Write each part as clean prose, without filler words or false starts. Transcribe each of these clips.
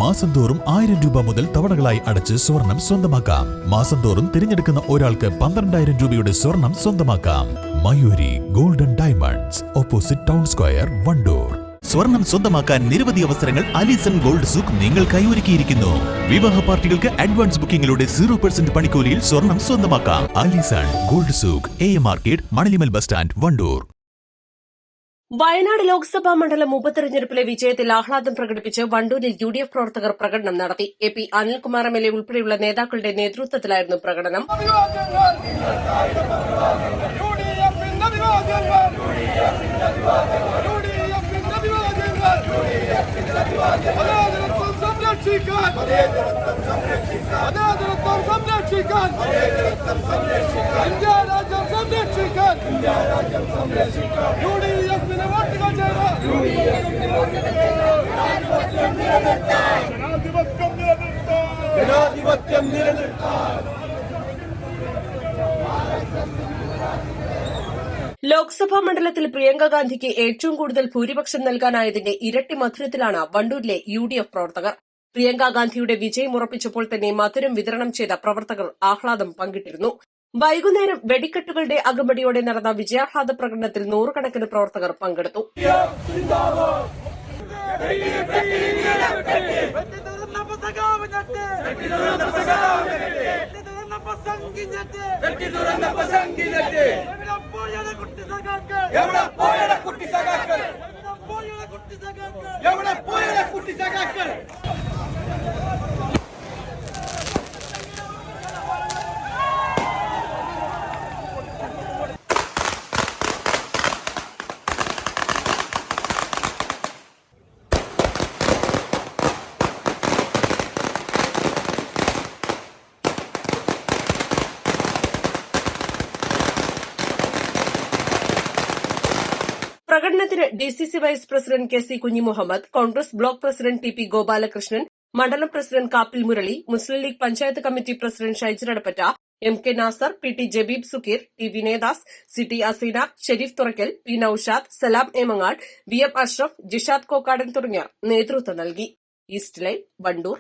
മാസം തോറും 1000 രൂപ മുതൽ തവണകളായി അടച്ച് സ്വർണം സ്വന്തമാക്കാം. മാസം തോറും തിരഞ്ഞെടുക്കുന്ന ഒരാൾക്ക് 12,000 രൂപയുടെ സ്വർണം സ്വന്തമാക്കാം. Mayuri golden diamonds, opposite town square, Wandoor. സ്വർണം സ്വന്തമാക്കാൻ നിരവധി അവസരങ്ങൾ അലിസൺ ഗോൾഡ് സൂക്ക് നിങ്ങൾക്കായി ഒരുക്കിയിരിക്കുന്നു. വിവാഹ പാർട്ടികൾക്ക് അഡ്വാൻസ് ബുക്കിംഗിലൂടെ 0% പണിക്കൂലിയിൽ സ്വർണം സ്വന്തമാക്കാം. Allison gold souk, AM market, Manalimal bus stand, Wandoor. Wayanad Lok Sabha മണ്ഡലം ഉപതെരഞ്ഞെടുപ്പിലെ വിജയത്തിൽ ആഹ്ലാദം പ്രകടിപ്പിച്ച് വണ്ടൂരിൽ UDF പ്രവർത്തകർ പ്രകടനം നടത്തി. AP അനിൽകുമാർ MLA ഉൾപ്പെടെയുള്ള നേതാക്കളുടെ നേതൃത്വത്തിലായിരുന്നു പ്രകടനം. ലോക്സഭാ മണ്ഡലത്തിൽ പ്രിയങ്ക ഗാന്ധിക്ക് ഏറ്റവും കൂടുതൽ ഭൂരിപക്ഷം നൽകാനായതിന്റെ ഇരട്ടി മധുരത്തിലാണ് വണ്ടൂരിലെ UDF പ്രവർത്തകർ. പ്രിയങ്ക ഗാന്ധിയുടെ വിജയം ഉറപ്പിച്ചപ്പോൾ തന്നെ മധുരം വിതരണം ചെയ്ത പ്രവർത്തകർ ആഹ്ലാദം പങ്കിട്ടിരുന്നു. വൈകുന്നേരം വെടിക്കെട്ടുകളുടെ അകമ്പടിയോടെ നടന്ന വിജയാഹ്ലാദ പ്രകടനത്തിൽ നൂറുകണക്കിന് പ്രവർത്തകർ പങ്കെടുത്തു. പ്രകടനത്തിന് DCC vice president KC Kunhimuhammad, Congress block president TP Gopalakrishnan, മണ്ഡലം president Kappil Murali, Muslim League panchayat committee president Shaijar Edappatta, MK Nasar, PT Jabeeb Sukkeer, T Vinedas, CT Aseena, Sherif Thurakkal, P Noushad, Salam Emangad, VM Ashraf, Jishad Kokkadan തുടങ്ങിയവർ നേതൃത്വം നൽകി. East line, Wandoor.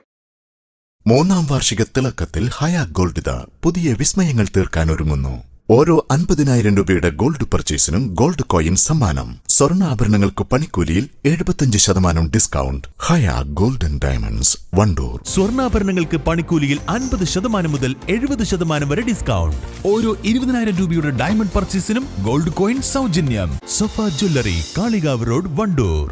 3ാം വാർഷിക തിളക്കത്തിൽ ഹയ ഗോൾഡ് പുതിയ വിസ്മയങ്ങൾ തീർക്കാൻ ഒരുങ്ങുന്നു. ഓരോ 50,000 രൂപയുടെ ഗോൾഡ് പർച്ചേസിനും ഗോൾഡ് കോയിൻ സമ്മാനം. സ്വർണ്ണാഭരണങ്ങൾക്ക് പണിക്കൂലിയിൽ 75% ഡിസ്കൗണ്ട്. ഹയ ഗോൾഡൻ ഡയമണ്ട്സ്, വണ്ടൂർ. സ്വർണ്ണാഭരണങ്ങൾക്ക് പണിക്കൂലിയിൽ 50% മുതൽ 70% വരെ ഡിസ്കൗണ്ട്. ഓരോ 20,000 രൂപയുടെ ഡയമണ്ട് പർച്ചേസിനും ഗോൾഡ് കോയിൻ സൗജന്യം. സഫ ജ്വല്ലറി, കാളികാവ് റോഡ്, വണ്ടൂർ.